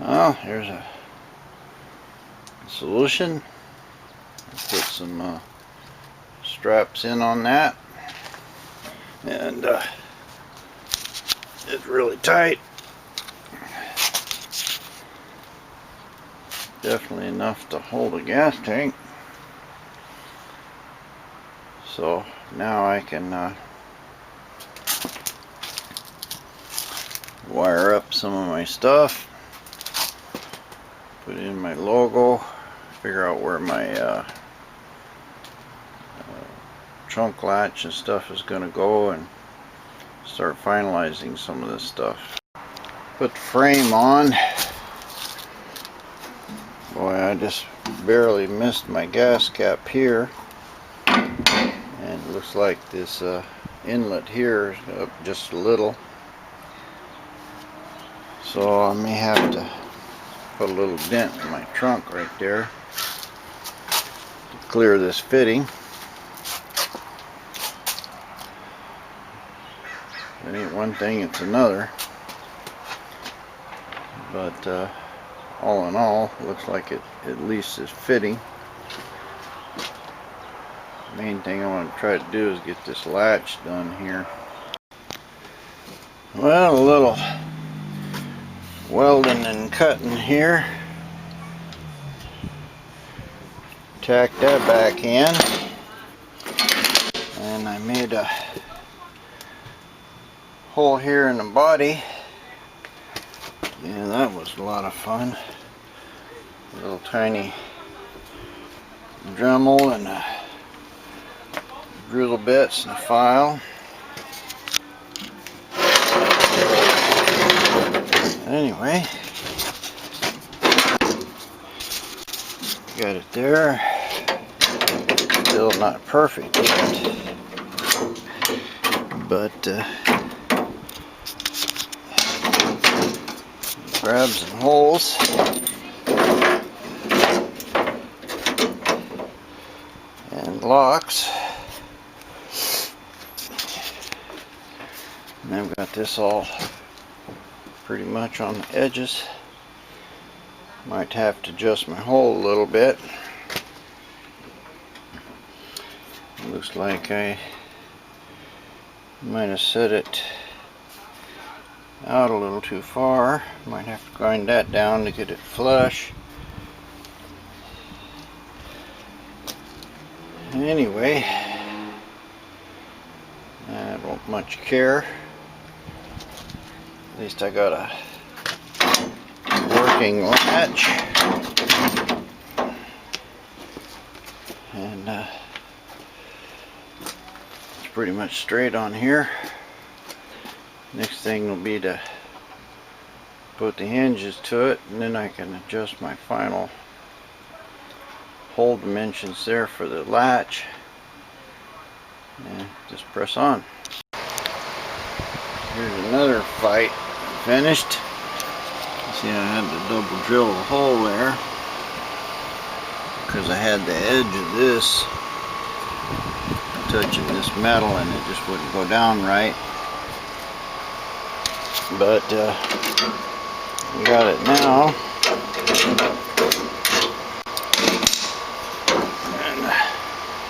Well, here's a solution. Put some straps in on that, and it's really tight. Definitely enough to hold a gas tank. So now I can wire up some of my stuff, put in my logo, figure out where my trunk latch and stuff is going to go, and start finalizing some of this stuff. Put the frame on. Boy, I just barely missed my gas cap here, and it looks like this inlet here is up just a little, so I may have to put a little dent in my trunk right there to clear this fitting. It ain't one thing, it's another, but all in all, looks like it at least is fitting. Main thing I want to try to do is get this latch done here. Well, a little welding and cutting here. Tack that back in, and I made a hole here in the body. Yeah, that was a lot of fun. A little tiny Dremel and drill bits and a file. Anyway, got it there. Still not perfect yet, but grabs and holes. And locks. And I've got this all pretty much on the edges. Might have to adjust my hole a little bit. Looks like I might have set it out a little too far. Might have to grind that down to get it flush. Anyway, I don't much care. At least I got a working latch, and it's pretty much straight on here. Next thing will be to put the hinges to it, and then I can adjust my final hole dimensions there for the latch, and just press on. Here's another fight finished. See, I had to double drill a hole there because I had the edge of this touching this metal and it just wouldn't go down right. But we got it now. And the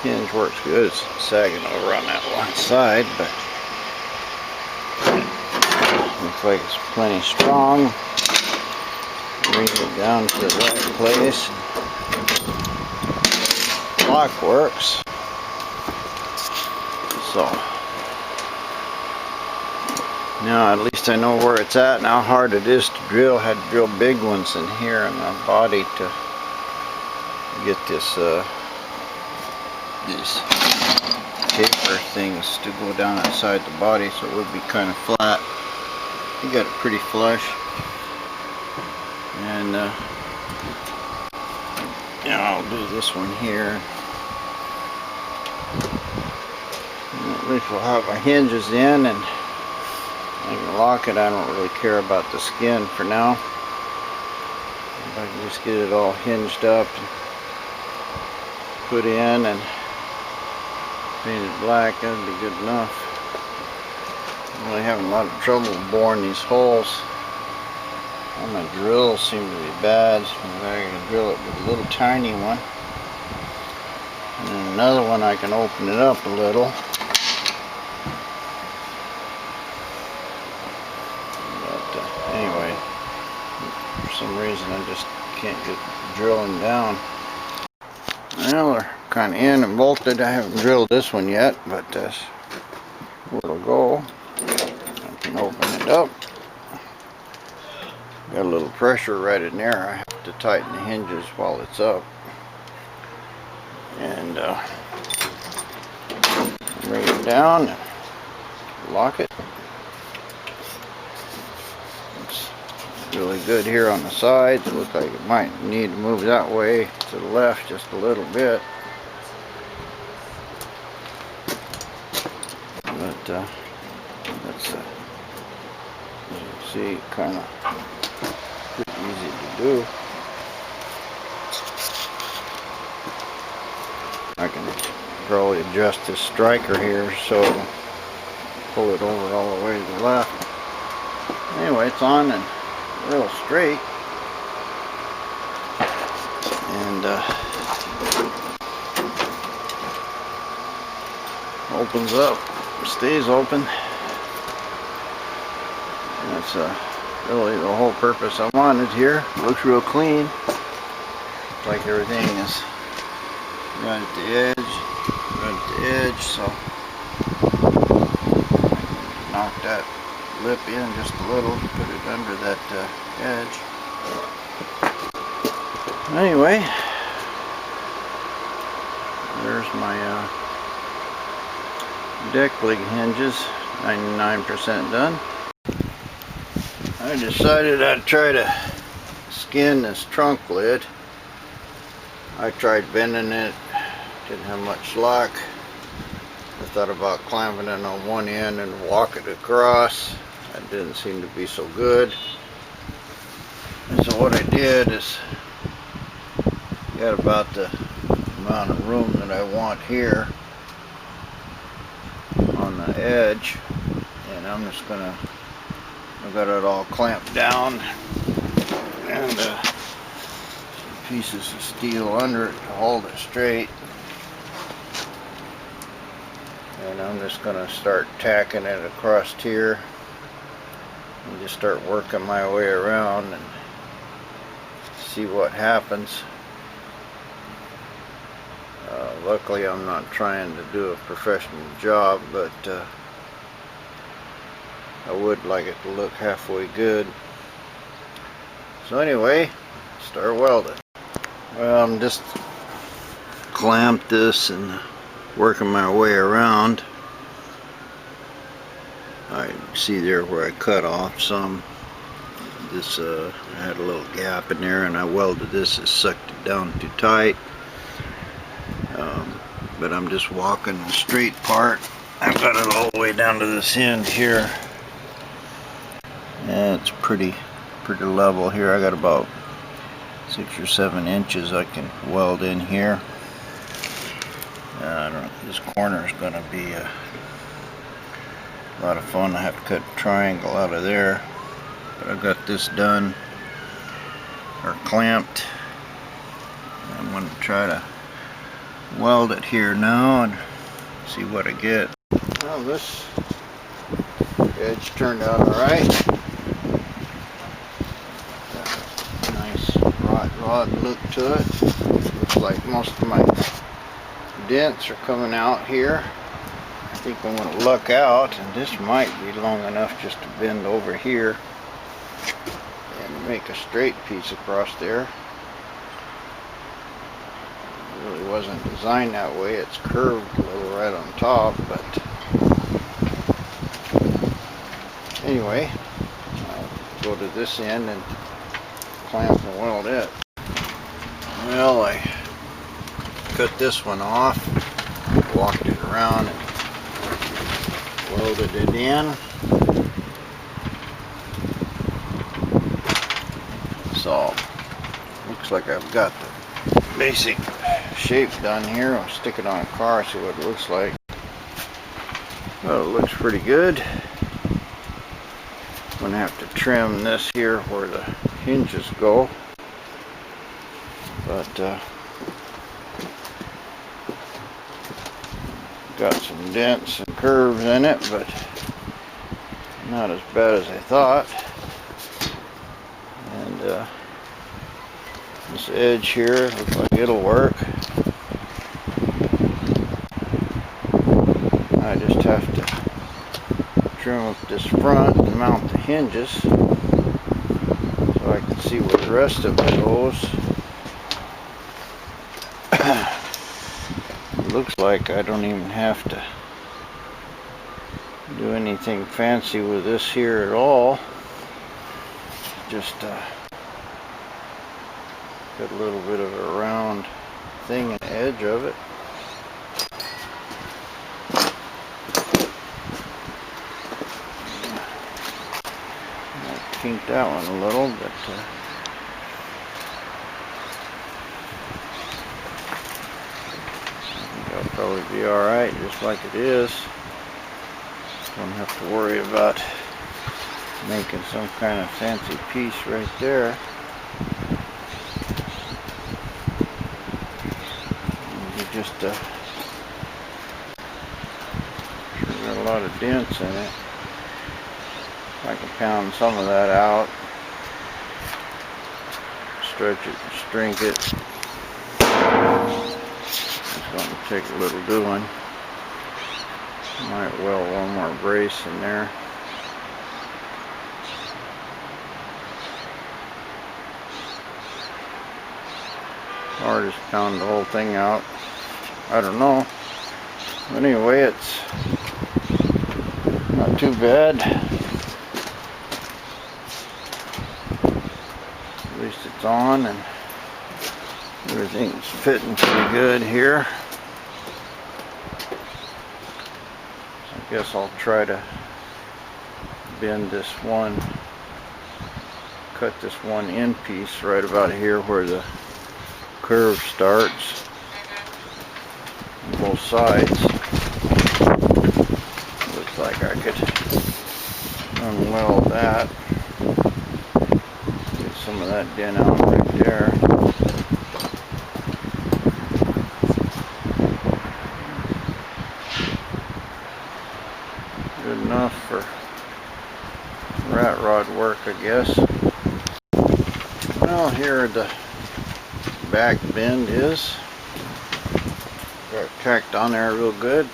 hinge works good. It's sagging over on that one side, but looks like it's plenty strong. Brings it down to the right place. Lock works. So now at least I know where it's at and how hard it is to drill. Had to drill big ones in here in the body to get this these taper things to go down inside the body, so it would be kind of flat. You got it pretty flush, and I'll do this one here. And at least we'll have our hinges in, and I can lock it. I don't really care about the skin for now. If I can just get it all hinged up and put in and painted black, that'd be good enough. I'm really having a lot of trouble boring these holes. And my drills seem to be bad, so I'm going to drill it with a little tiny one. And then another one I can open it up a little. But anyway, for some reason I just can't get drilling down. Well, they're kind of in and bolted. I haven't drilled this one yet, but that's where it'll go. I can open it up. Got a little pressure right in there. I have to tighten the hinges while it's up. And bring it down and lock it. It's really good here on the sides. It looks like it might need to move that way to the left just a little bit. But that's, as you can see, kind of pretty easy to do. I can probably adjust this striker here so it'll pull it over all the way to the left. Anyway, it's on and real straight. And opens up, stays open. And that's really the whole purpose I wanted here. Looks real clean. Looks like everything is right at the edge, so knock that lip in just a little, put it under that edge. Anyway, there's my deck link hinges, 99% done. I decided I'd try to skin this trunk lid. I tried bending it, didn't have much luck. I thought about clamping it on one end and walking it across. That didn't seem to be so good. And so what I did is got about the amount of room that I want here on the edge, and I'm just gonna, I've got it all clamped down and some pieces of steel under it to hold it straight. And I'm just going to start tacking it across here and just start working my way around and see what happens. Luckily I'm not trying to do a professional job, but I would like it to look halfway good. So anyway, start welding. Well, I'm just clamped this and working my way around. I see there where I cut off some. This I had a little gap in there and I welded this. It sucked it down too tight. But I'm just walking the straight part. I've got it all the way down to this end here. And it's pretty level here. I got about 6 or 7 inches I can weld in here. I don't know, this corner is going to be a lot of fun. I have to cut a triangle out of there, but I've got this done, or clamped. I'm going to try to weld it here now and see what I get. Well, this edge turned out alright. Nice rod look to it. Looks like most of my dents are coming out here. I think I'm going to luck out, and this might be long enough just to bend over here and make a straight piece across there. It really wasn't designed that way. It's curved a little right on top, but anyway, I'll go to this end and clamp and weld it. Well, I cut this one off, walked it around and welded it in. So looks like I've got the basic shape done here. I'll stick it on a car, see what it looks like. Well, it looks pretty good. gonna have to trim this here where the hinges go, but got some dents and curves in it, but not as bad as I thought. And this edge here looks like it'll work. I just have to trim up this front and mount the hinges so I can see where the rest of it goes. It looks like I don't even have to do anything fancy with this here at all. Just got a little bit of a round thing in the edge of it. I'll kink that one a little, but I think I'll probably be alright just like it is. Don't have to worry about making some kind of fancy piece right there. You just sure got a lot of dents in it. I can pound some of that out, stretch it, shrink it. It's going to take a little doing. Might weld one more brace in there. Or just pound the whole thing out. I don't know. But anyway, it's not too bad. At least it's on and everything's fitting pretty good here. I guess I'll try to bend this one, cut this one end piece right about here where the curve starts on both sides. Looks like I could unweld that, get some of that dent out right there. Good enough for rat rod work, I guess. Well, here the back bend is. Got it tacked on there real good.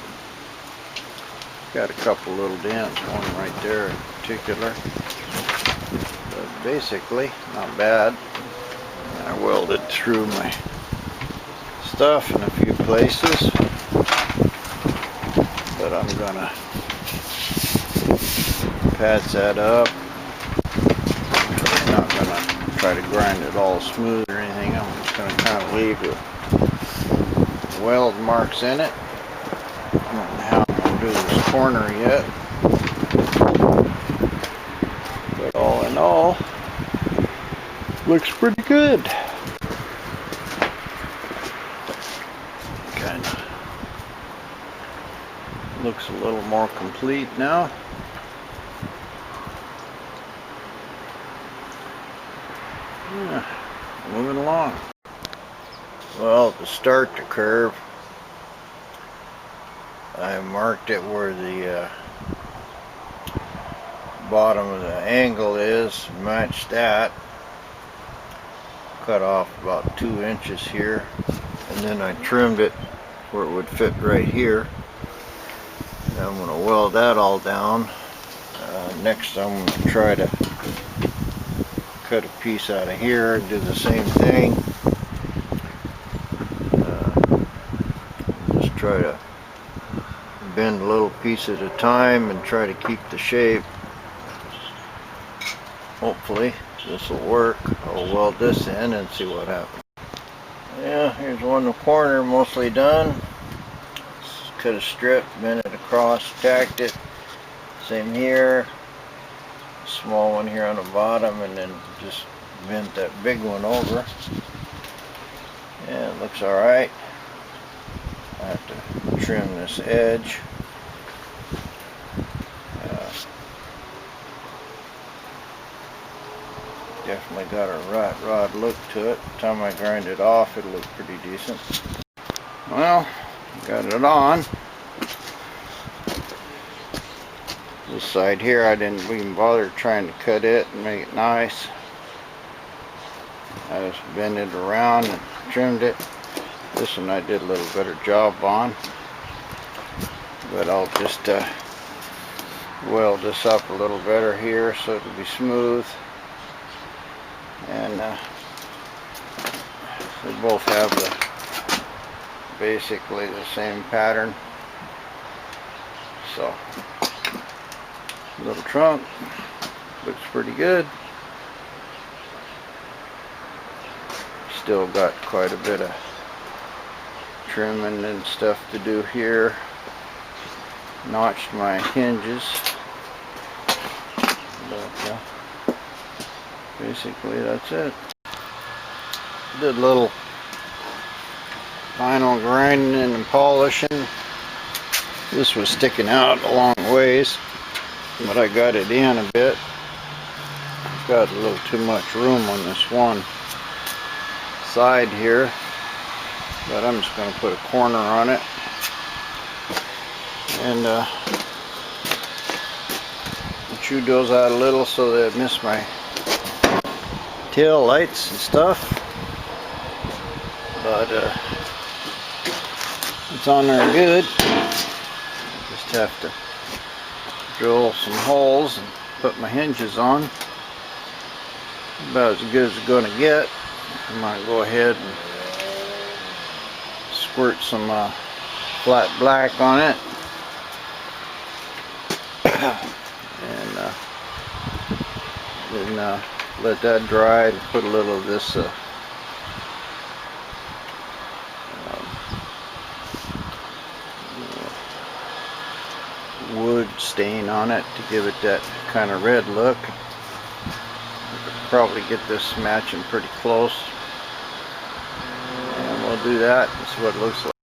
Got a couple little dents, one right there in particular. But basically, not bad. I welded through my stuff in a few places. But I'm gonna patch that up. I'm not gonna try to grind it all smooth or anything. I'm just gonna kind of leave the weld marks in it. I don't know how I'm gonna do this corner yet. But all in all, looks pretty good. Kind of looks a little more complete now. Yeah, moving along. Well, to start the curve, I marked it where the bottom of the angle is, matched that. Cut off about 2 inches here, and then I trimmed it where it would fit right here. And I'm going to weld that all down. Next I'm going to try to cut a piece out of here and do the same thing. Just try to bend a little piece at a time and try to keep the shape. Hopefully this will work. I'll weld this in and see what happens. Yeah, here's one in the corner, mostly done. Just cut a strip, bent it across, tacked it. Same here. Small one here on the bottom, and then just bent that big one over. Yeah, it looks alright. I have to trim this edge. Definitely got a rat rod look to it. By the time I grind it off, it'll look pretty decent. Well, got it on. This side here, I didn't even bother trying to cut it and make it nice. I just bent it around and trimmed it. This one I did a little better job on. But I'll just weld this up a little better here so it'll be smooth. And they both have basically the same pattern. So, little trunk looks pretty good. Still got quite a bit of trimming and stuff to do here. Notched my hinges, but basically that's it. Did a little final grinding and polishing. This was sticking out a long ways, but I got it in a bit. Got a little too much room on this one side here, but I'm just going to put a corner on it and chewed those out a little so that I missed my tail lights and stuff, but it's on there good. Just have to drill some holes and put my hinges on. About as good as it's going to get. I might go ahead and squirt some flat black on it and then let that dry and put a little of this wood stain on it to give it that kind of red look. Probably get this matching pretty close, and we'll do that and see what it looks like.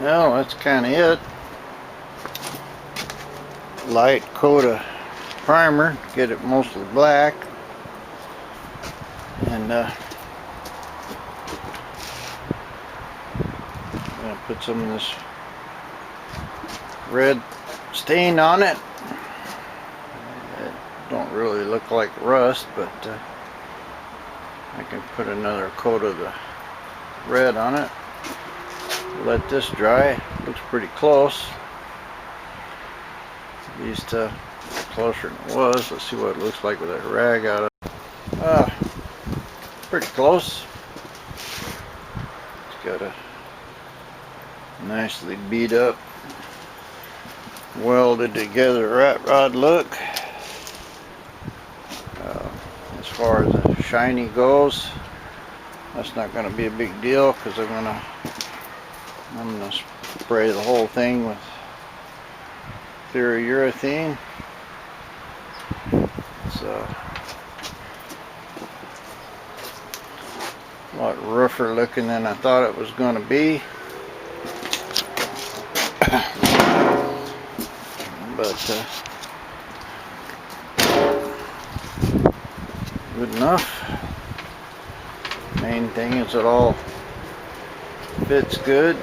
Well, that's kind of it. Light coat of primer, get it mostly black, and I'm gonna put some of this red stain on it. Don't really look like rust, but I can put another coat of the red on it. Let this dry. Looks pretty close. At least closer than it was. Let's see what it looks like with that rag out of it. Pretty close. It's got a nicely beat up, welded together rat rod look. As far as the shiny goes, that's not going to be a big deal because I'm gonna spray the whole thing with clear urethane. It's a lot rougher looking than I thought it was going to be, but good enough. Main thing is it all fits good,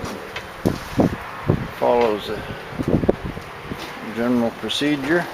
follows the general procedure.